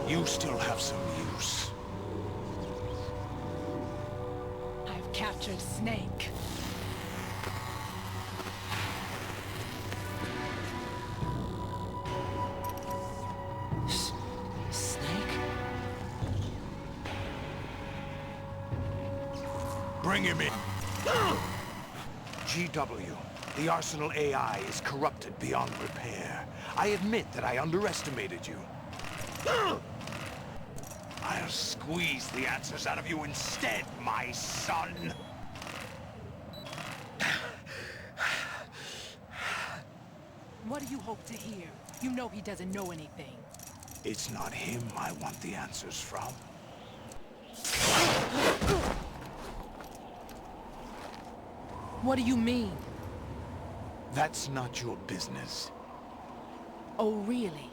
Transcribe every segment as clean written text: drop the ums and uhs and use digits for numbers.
You still have some use. I've captured Snake. Snake? Bring him in. GW, the Arsenal AI is corrupted beyond repair. I admit that I underestimated you. I'll squeeze the answers out of you instead, my son. What do you hope to hear? You know he doesn't know anything. It's not him I want the answers from. What do you mean? That's not your business. Oh, really?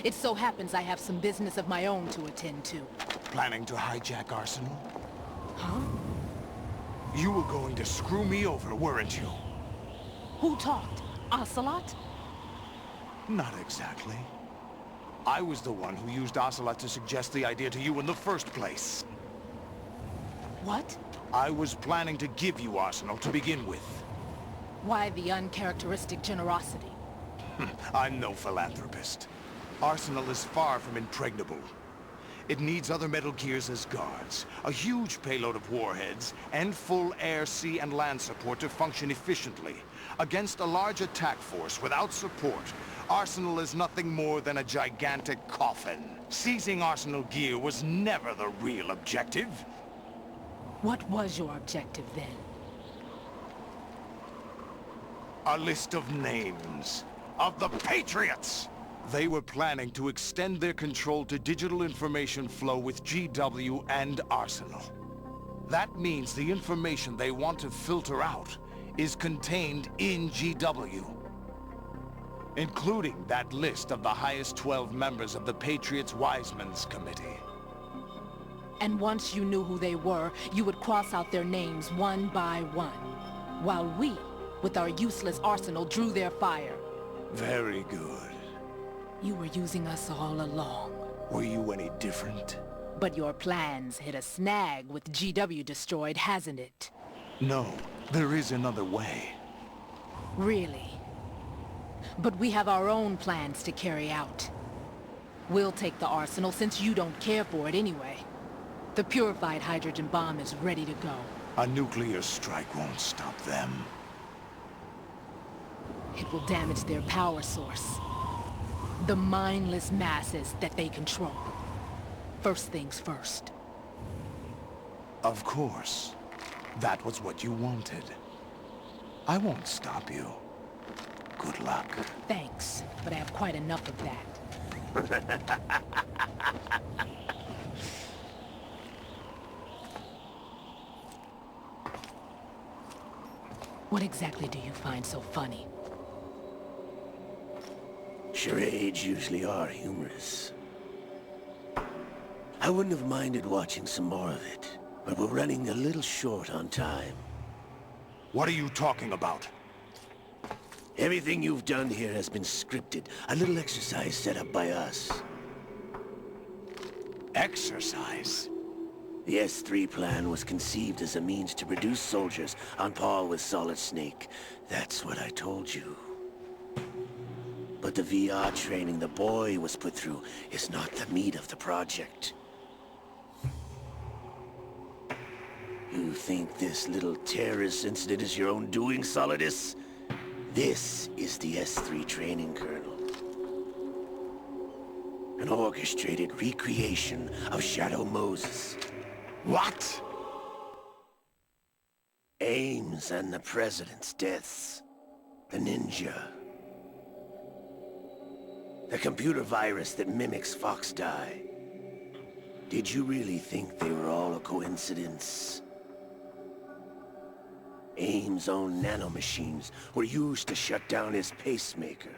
It so happens I have some business of my own to attend to. Planning to hijack Arsenal? Huh? You were going to screw me over, weren't you? Who talked? Ocelot? Not exactly. I was the one who used Ocelot to suggest the idea to you in the first place. What? I was planning to give you Arsenal to begin with. Why the uncharacteristic generosity? I'm no philanthropist. Arsenal is far from impregnable. It needs other Metal Gears as guards, a huge payload of warheads, and full air, sea, and land support to function efficiently. Against a large attack force without support, Arsenal is nothing more than a gigantic coffin. Seizing Arsenal gear was never the real objective. What was your objective then? A list of names. Of the Patriots! They were planning to extend their control to digital information flow with GW and Arsenal. That means the information they want to filter out is contained in GW. Including that list of the highest 12 members of the Patriots Wiseman's Committee. And once you knew who they were, you would cross out their names one by one. While we, with our useless arsenal, drew their fire. Very good. You were using us all along. Were you any different? But your plans hit a snag with GW destroyed, hasn't it? No, there is another way. Really? But we have our own plans to carry out. We'll take the arsenal since you don't care for it anyway. The purified hydrogen bomb is ready to go. A nuclear strike won't stop them. It will damage their power source. The mindless masses that they control. First things first. Of course. That was what you wanted. I won't stop you. Good luck. Thanks, but I have quite enough of that. What exactly do you find so funny? Charades usually are humorous. I wouldn't have minded watching some more of it, but we're running a little short on time. What are you talking about? Everything you've done here has been scripted, a little exercise set up by us. Exercise? The S3 plan was conceived as a means to reduce soldiers on par with Solid Snake. That's what I told you. But the VR training the boy was put through is not the meat of the project. You think this little terrorist incident is your own doing, Solidus? This is the S3 training kernel. An orchestrated recreation of Shadow Moses. What? Ames and the President's deaths. The ninja. The computer virus that mimics Foxdie. Did you really think they were all a coincidence? Ames' own nanomachines were used to shut down his pacemaker.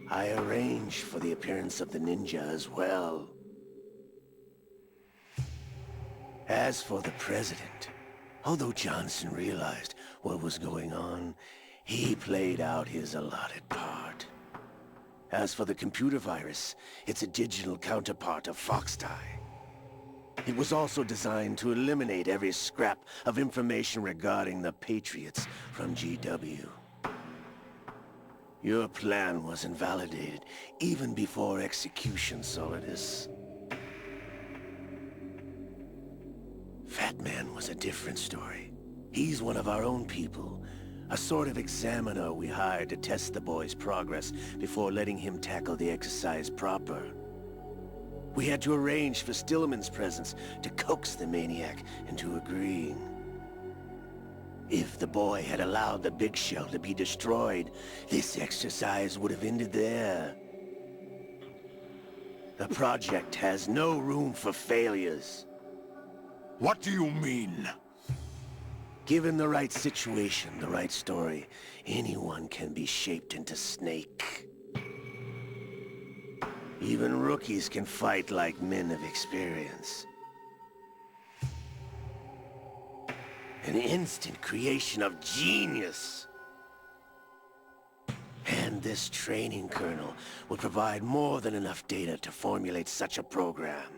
I arranged for the appearance of the ninja as well. As for the President, although Johnson realized what was going on, he played out his allotted part. As for the computer virus, it's a digital counterpart of Foxtie. It was also designed to eliminate every scrap of information regarding the Patriots from GW. Your plan was invalidated even before execution, Solidus. Fat Man was a different story. He's one of our own people. A sort of examiner we hired to test the boy's progress before letting him tackle the exercise proper. We had to arrange for Stillman's presence to coax the maniac into agreeing. If the boy had allowed the big shell to be destroyed, this exercise would have ended there. The project has no room for failures. What do you mean? Given the right situation, the right story, anyone can be shaped into Snake. Even rookies can fight like men of experience. An instant creation of genius. And this training kernel would provide more than enough data to formulate such a program.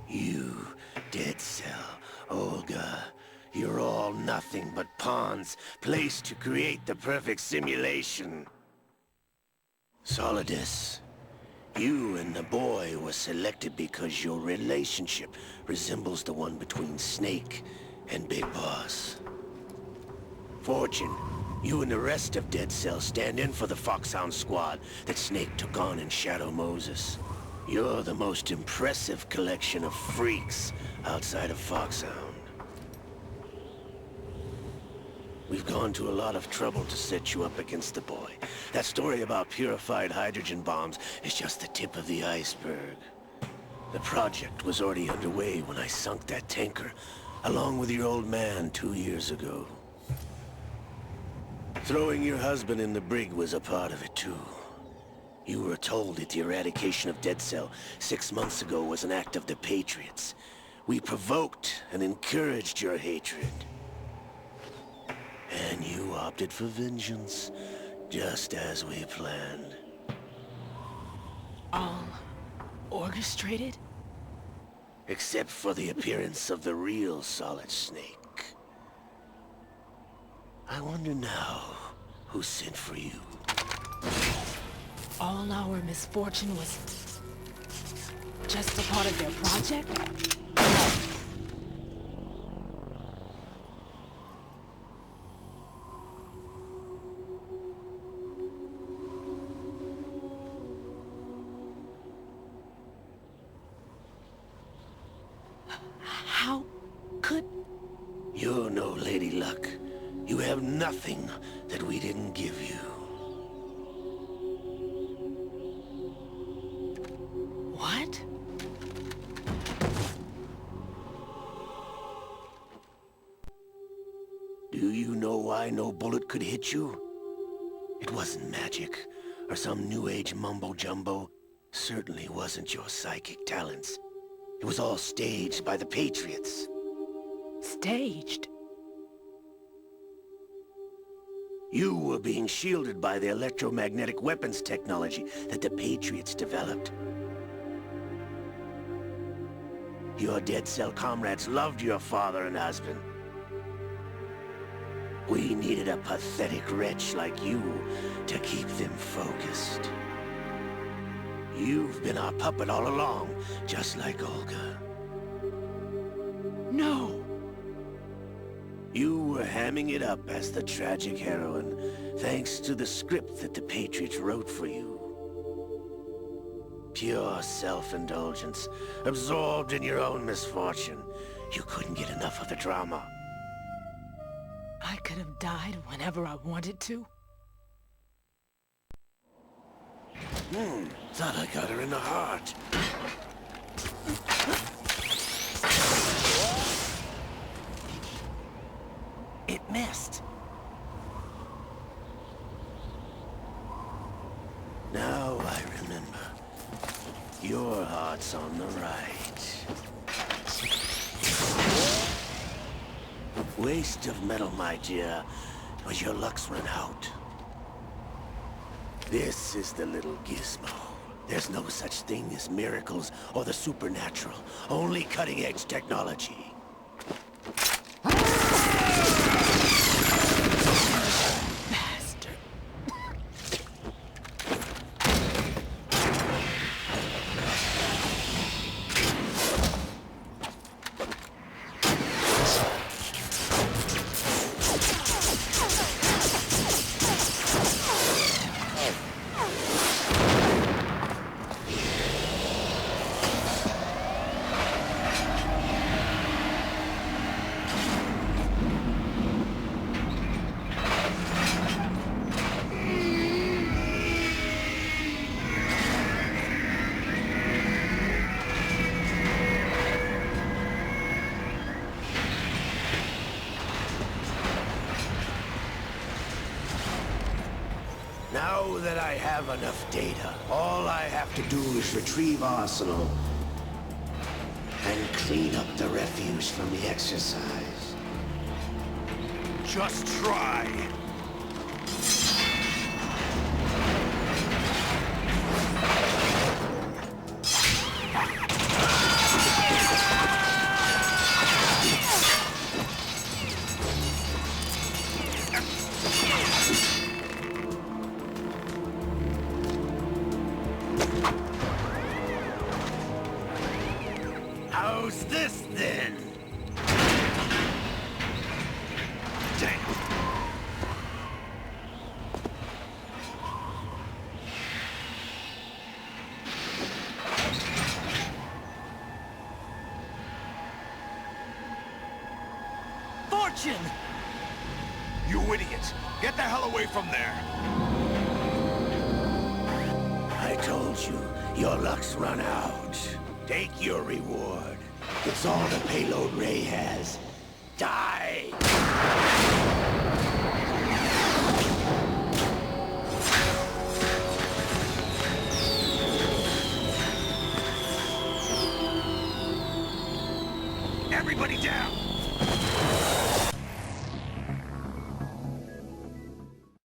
You, Dead Cell, Olga, you're all nothing but pawns placed to create the perfect simulation. Solidus, you and the boy were selected because your relationship resembles the one between Snake and Big Boss. Fortune, you and the rest of Dead Cell stand in for the Foxhound squad that Snake took on in Shadow Moses. You're the most impressive collection of freaks outside of Foxhound. We've gone to a lot of trouble to set you up against the boy. That story about purified hydrogen bombs is just the tip of the iceberg. The project was already underway when I sunk that tanker, along with your old man 2 years ago. Throwing your husband in the brig was a part of it too. You were told that the eradication of Dead Cell 6 months ago was an act of the Patriots. We provoked and encouraged your hatred. And you opted for vengeance, just as we planned. All orchestrated? Except for the appearance of the real Solid Snake. I wonder now who sent for you. All our misfortune was just a part of their project? How could... You're no Lady Luck. You have nothing that we didn't give you. What? Do you know why no bullet could hit you? It wasn't magic, or some new age mumbo-jumbo. Certainly wasn't your psychic talents. It was all staged by the Patriots. Staged? You were being shielded by the electromagnetic weapons technology that the Patriots developed. Your Dead Cell comrades loved your father and husband. We needed a pathetic wretch like you to keep them focused. You've been our puppet all along, just like Olga. No! You were hamming it up as the tragic heroine, thanks to the script that the Patriots wrote for you. Pure self-indulgence, absorbed in your own misfortune. You couldn't get enough of the drama. I could have died whenever I wanted to. Thought I got her in the heart. It missed. Now I remember. Your heart's on the right. Waste of metal, my dear, but your luck's run out. This is the little gizmo. There's no such thing as miracles or the supernatural. Only cutting-edge technology. Bastard. Now that I have enough data, all I have to do is retrieve Arsenal and clean up the refuse from the exercise. Just try. How's this then? Damn. Fortune! You idiot! Get the hell away from there! I told you, your luck's run out. Take your reward. It's all the payload Ray has. Die! Everybody down!